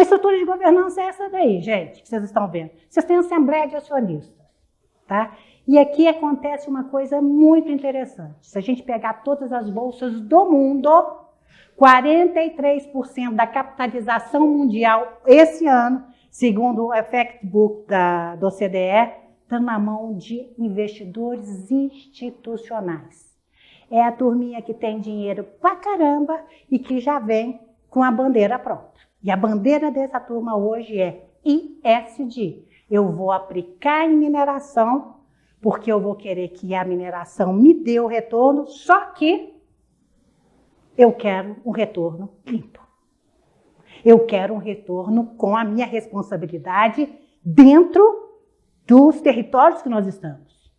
estrutura de governança é essa daí, gente, que vocês estão vendo. Vocês têm assembleia de acionistas, tá? E aqui acontece uma coisa muito interessante. Se a gente pegar todas as bolsas do mundo, 43% da capitalização mundial esse ano, segundo o Effect Book do OCDE, está na mão de investidores institucionais. É a turminha que tem dinheiro pra caramba e que já vem com a bandeira pronta. E a bandeira dessa turma hoje é ISD. Eu vou aplicar em mineração, porque eu vou querer que a mineração me dê o retorno, só que eu quero um retorno limpo. Eu quero um retorno com a minha responsabilidade dentro dos territórios que nós estamos.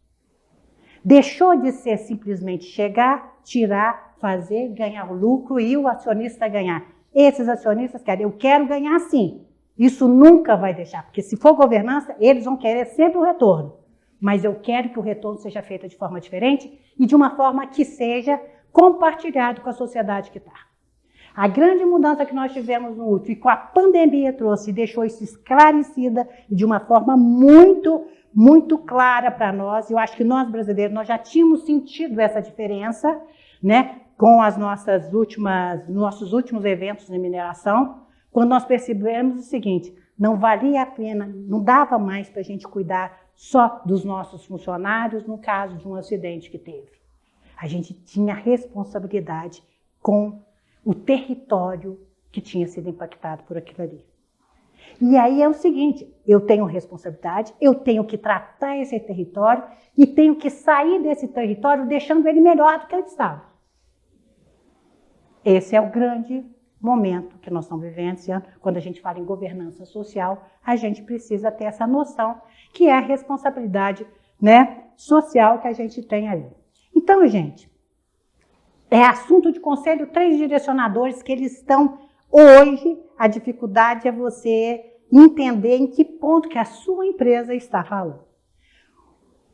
Deixou de ser simplesmente chegar, tirar, fazer, ganhar o lucro e o acionista ganhar. Esses acionistas querem, eu quero ganhar sim. Isso nunca vai deixar, porque se for governança, eles vão querer sempre o retorno. Mas eu quero que o retorno seja feito de forma diferente e de uma forma que seja compartilhado com a sociedade que está. A grande mudança que nós tivemos no último e com a pandemia trouxe e deixou isso esclarecida de uma forma muito clara para nós. Eu acho que nós brasileiros nós já tínhamos sentido essa diferença, né, com as nossos últimos eventos de mineração, quando nós percebemos o seguinte, não valia a pena, não dava mais para a gente cuidar só dos nossos funcionários no caso de um acidente que teve. A gente tinha responsabilidade com o território que tinha sido impactado por aquilo ali. E aí é o seguinte, eu tenho responsabilidade, eu tenho que tratar esse território e tenho que sair desse território deixando ele melhor do que ele estava. Esse é o grande momento que nós estamos vivendo esse ano. Quando a gente fala em governança social, a gente precisa ter essa noção que é a responsabilidade, né, social que a gente tem ali. Então, gente, é assunto de conselho 3 direcionadores que eles estão hoje. A dificuldade é você entender em que ponto que a sua empresa está falando.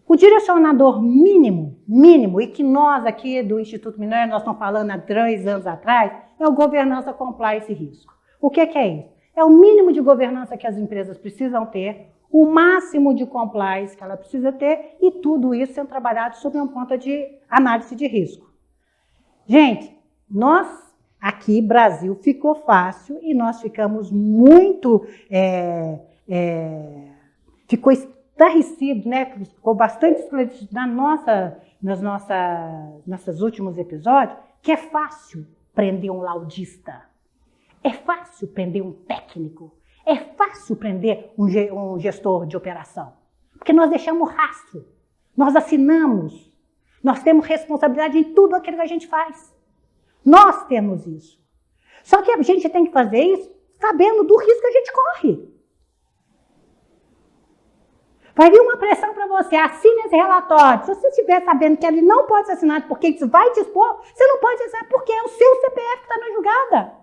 O direcionador mínimo, e que nós aqui do Instituto Mineiro, nós estamos falando há 3 anos atrás, é o governança, compliance e risco. O que é isso? É o mínimo de governança que as empresas precisam ter, o máximo de compliance que ela precisa ter, e tudo isso sendo trabalhado sob um ponto de análise de risco. Gente, nós aqui, Brasil, ficou fácil e nós ficamos muito... ficou estarrecido, né? Ficou bastante esclarecido nos nossos últimos episódios, que é fácil prender um laudista, é fácil prender um técnico, é fácil prender um gestor de operação, porque nós deixamos rastro, nós assinamos, nós temos responsabilidade em tudo aquilo que a gente faz. Nós temos isso. Só que a gente tem que fazer isso sabendo do risco que a gente corre. Vai vir uma pressão para você, assine esse relatório. Se você estiver sabendo que ele não pode ser assinado porque isso vai te expor, você não pode assinar porque é o seu CPF que está na julgada.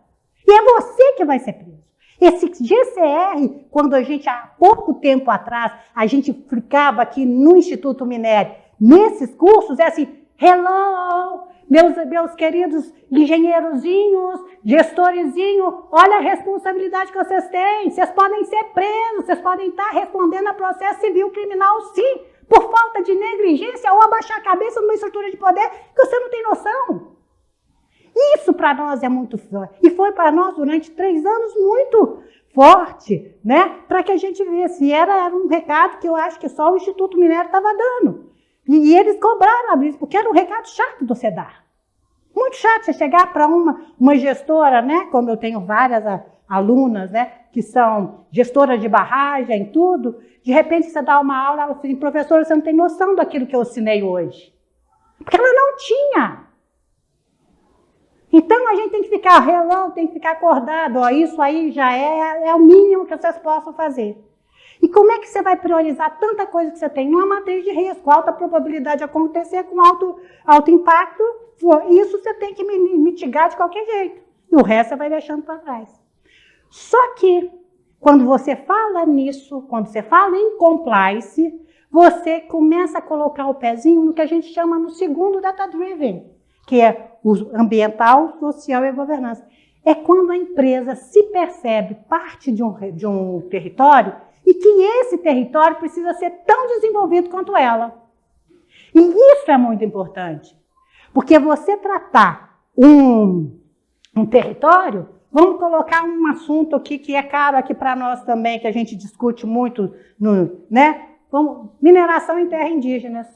E é você que vai ser preso. Esse GCR, quando a gente, há pouco tempo atrás, a gente ficava aqui no Instituto Minério, nesses cursos, é assim, hello, meus queridos engenheirozinhos, gestorzinhos, olha a responsabilidade que vocês têm. Vocês podem ser presos, vocês podem estar respondendo a processo civil criminal, sim, por falta de negligência ou abaixar a cabeça numa estrutura de poder que você não tem noção. Isso para nós é muito forte. E foi para nós durante 3 anos muito forte, né? Para que a gente visse. E era um recado que eu acho que só o Instituto Minério estava dando. E eles cobraram a isso, porque era um recado chato de você dar. Muito chato você chegar para uma gestora, né? Como eu tenho várias alunas, né? Que são gestoras de barragem, tudo. De repente você dá uma aula, ela fala assim, professora, você não tem noção daquilo que eu ensinei hoje. Porque ela não tinha. Então a gente tem que ficar relão, tem que ficar acordado. Ó, isso aí já é o mínimo que vocês possam fazer. E como é que você vai priorizar tanta coisa que você tem numa matriz de risco, alta probabilidade de acontecer com alto impacto? Isso você tem que mitigar de qualquer jeito. E o resto você vai deixando para trás. Só que, quando você fala nisso, quando você fala em compliance, você começa a colocar o pezinho no que a gente chama no segundo data-driven, que é o ambiental, social e governança. é quando a empresa se percebe parte de um território e que esse território precisa ser tão desenvolvido quanto ela. E isso é muito importante, porque você tratar um território, vamos colocar um assunto aqui que é caro aqui para nós também, que a gente discute muito, né? Mineração em terras indígenas.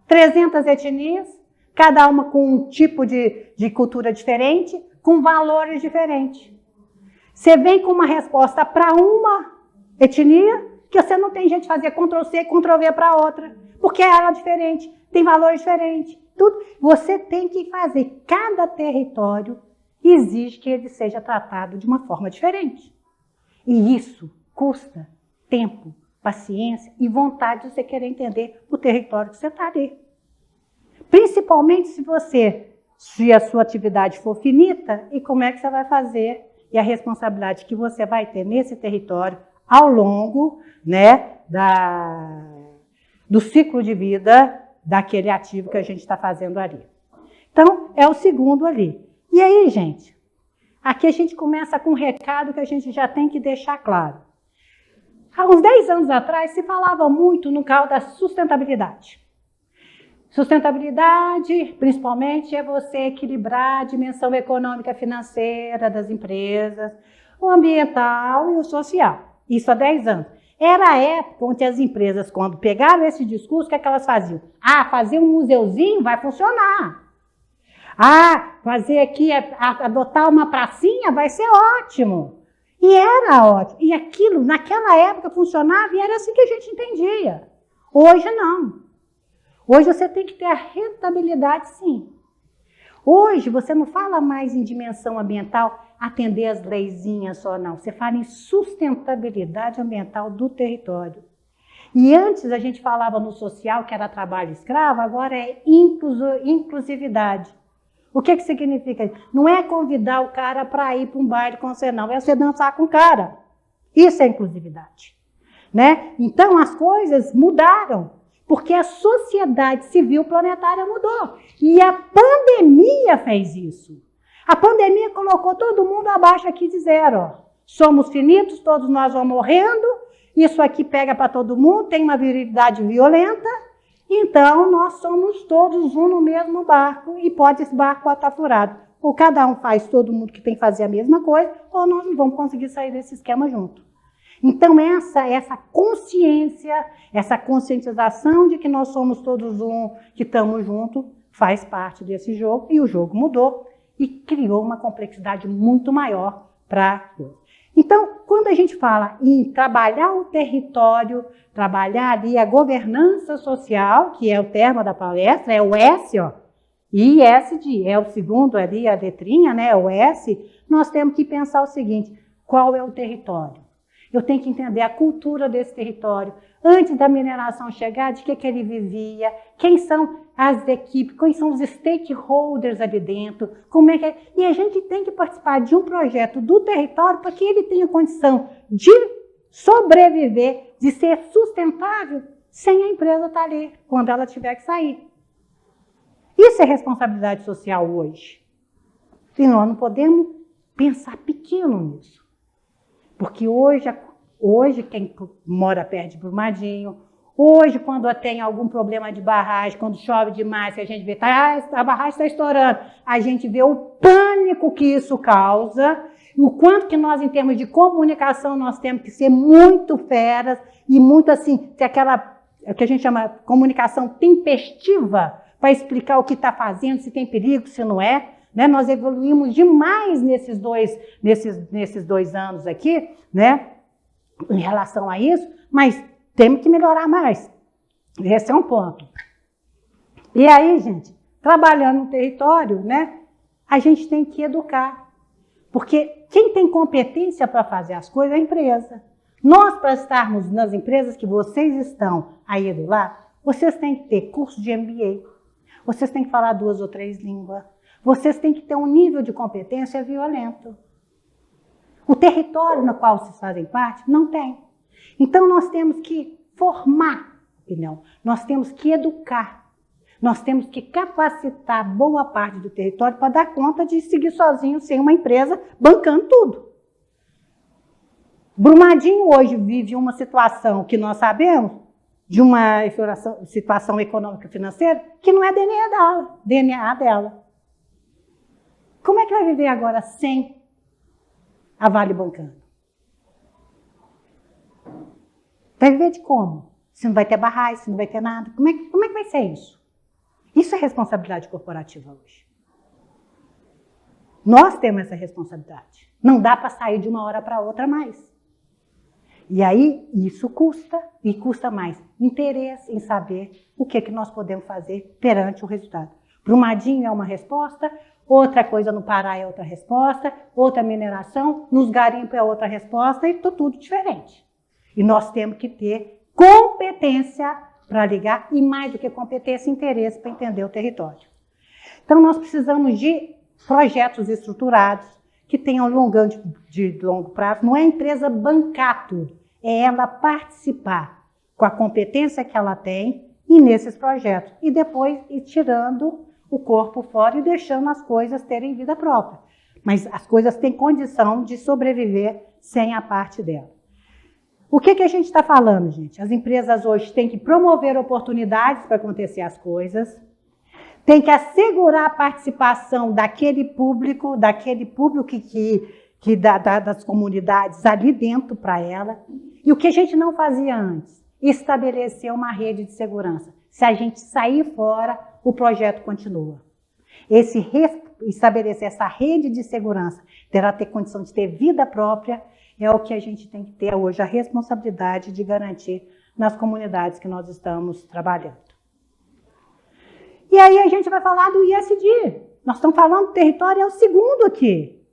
300 etnias, cada uma com um tipo de cultura diferente, com valores diferentes. Você vem com uma resposta para uma etnia, que você não tem jeito de fazer Ctrl+C e Ctrl+V para outra, porque ela é diferente, tem valores diferentes. Tudo. Você tem que fazer. Cada território exige que ele seja tratado de uma forma diferente. E isso custa tempo, paciência e vontade de você querer entender o território que você está ali. Principalmente se a sua atividade for finita, e como é que você vai fazer, e a responsabilidade que você vai ter nesse território ao longo, né, do ciclo de vida daquele ativo que a gente está fazendo ali. Então, é o segundo ali. E aí, gente, aqui a gente começa com um recado que a gente já tem que deixar claro. Há uns 10 anos atrás se falava muito no caso da sustentabilidade. Sustentabilidade, principalmente, é você equilibrar a dimensão econômica financeira das empresas, o ambiental e o social. Isso há 10 anos. Era a época onde as empresas, quando pegaram esse discurso, o que é que elas faziam? Ah, fazer um museuzinho vai funcionar. Ah, fazer aqui, adotar uma pracinha vai ser ótimo. E era ótimo. E aquilo, naquela época, funcionava e era assim que a gente entendia. Hoje, não. Hoje você tem que ter a rentabilidade, sim. Hoje você não fala mais em dimensão ambiental, atender as leizinhas só, não. Você fala em sustentabilidade ambiental do território. E antes a gente falava no social, que era trabalho escravo, agora é inclusividade. O que significa? Não é convidar o cara para ir para um baile com você, não. É você dançar com o cara. Isso é inclusividade. Né? Então as coisas mudaram. Porque a sociedade civil planetária mudou. E a pandemia fez isso. A pandemia colocou todo mundo abaixo aqui de zero. Ó. Somos finitos, todos nós vamos morrendo. Isso aqui pega para todo mundo, tem uma virilidade violenta. Então, nós somos todos um no mesmo barco. E esse barco pode estar furado. Ou cada um faz todo mundo que tem que fazer a mesma coisa, ou nós não vamos conseguir sair desse esquema junto. Então, essa consciência, essa conscientização de que nós somos todos um, que estamos juntos, faz parte desse jogo, e o jogo mudou e criou uma complexidade muito maior para a coisa. Então, quando a gente fala em trabalhar o território, trabalhar ali a governança social, que é o termo da palestra, é o S, ó, ISD, é o segundo ali, a letrinha, né, o S, nós temos que pensar o seguinte, qual é o território? Eu tenho que entender a cultura desse território. Antes da mineração chegar, de que ele vivia, quem são as equipes, quem são os stakeholders ali dentro, como é que é. E a gente tem que participar de um projeto do território para que ele tenha condição de sobreviver, de ser sustentável, sem a empresa estar ali, quando ela tiver que sair. Isso é responsabilidade social hoje. E nós não podemos pensar pequeno nisso. Porque hoje quem mora perto de Brumadinho, hoje quando tem algum problema de barragem, quando chove demais, que a gente vê, a barragem está estourando, a gente vê o pânico que isso causa, o quanto que nós, em termos de comunicação, nós temos que ser muito feras e muito assim, ter aquela, o que a gente chama de comunicação tempestiva, para explicar o que está fazendo, se tem perigo, se não é. Né? Nós evoluímos demais nesses dois anos aqui, né? Em relação a isso, mas temos que melhorar mais. Esse é um ponto. E aí, gente, trabalhando no território, né? A gente tem que educar. Porque quem tem competência para fazer as coisas é a empresa. Nós, para estarmos nas empresas que vocês estão aí do lado, vocês têm que ter curso de MBA, vocês têm que falar 2 ou 3 línguas, vocês têm que ter um nível de competência violento. O território no qual vocês fazem parte não tem. Então, nós temos que formar opinião, nós temos que educar. Nós temos que capacitar boa parte do território para dar conta de seguir sozinho, sem uma empresa bancando tudo. Brumadinho hoje vive uma situação que nós sabemos, de uma situação econômica e financeira, que não é DNA dela. Como é que vai viver agora sem a Vale bancando? Vai viver de como? Se não vai ter barragem, se não vai ter nada. Como é que vai ser isso? Isso é responsabilidade corporativa hoje. Nós temos essa responsabilidade. Não dá para sair de uma hora para outra mais. E aí, isso custa, e custa mais interesse em saber o que nós podemos fazer perante o resultado. Brumadinho é uma resposta, outra coisa no Pará é outra resposta, outra mineração, nos garimpos é outra resposta, e tudo diferente. E nós temos que ter competência para ligar, e mais do que competência, interesse para entender o território. Então, nós precisamos de projetos estruturados que tenham de longo prazo. Não é a empresa bancar tudo, é ela participar com a competência que ela tem e nesses projetos. E depois ir tirando o corpo fora e deixando as coisas terem vida própria. Mas as coisas têm condição de sobreviver sem a parte dela. O que a gente está falando, gente? As empresas hoje têm que promover oportunidades para acontecer as coisas, tem que assegurar a participação daquele público das comunidades ali dentro para ela. E o que a gente não fazia antes? Estabelecer uma rede de segurança. Se a gente sair fora, o projeto continua. Estabelecer essa rede de segurança, terá ter condição de ter vida própria, é o que a gente tem que ter hoje, a responsabilidade de garantir nas comunidades que nós estamos trabalhando. E aí a gente vai falar do ISD. Nós estamos falando do território, é o segundo aqui.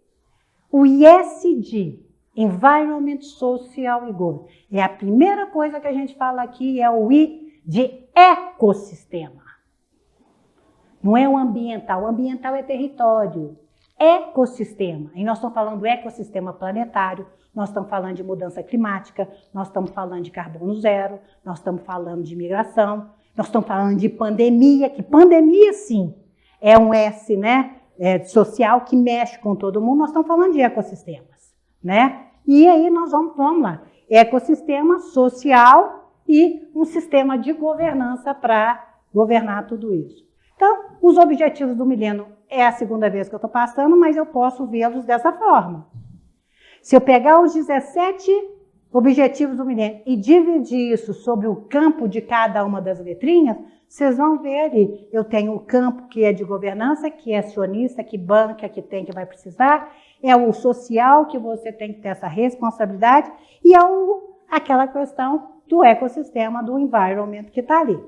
O ISD, Environment, Social e Goal. É a primeira coisa que a gente fala aqui, é o I de ecossistema. Não é o ambiental é território. Ecossistema. E nós estamos falando do ecossistema planetário, nós estamos falando de mudança climática, nós estamos falando de carbono zero, nós estamos falando de migração, nós estamos falando de pandemia, que pandemia, sim, é um S, né, social que mexe com todo mundo, nós estamos falando de ecossistemas, né? E aí nós vamos lá, ecossistema social e um sistema de governança para governar tudo isso. Então, os objetivos do milênio é a segunda vez que eu estou passando, mas eu posso vê-los dessa forma. Se eu pegar os 17 objetivos do milênio e dividir isso sobre o campo de cada uma das letrinhas, vocês vão ver ali, eu tenho o campo que é de governança, que é acionista, que banca, que tem, que vai precisar, é o social, que você tem que ter essa responsabilidade, e é aquela questão do ecossistema, do environment que está ali.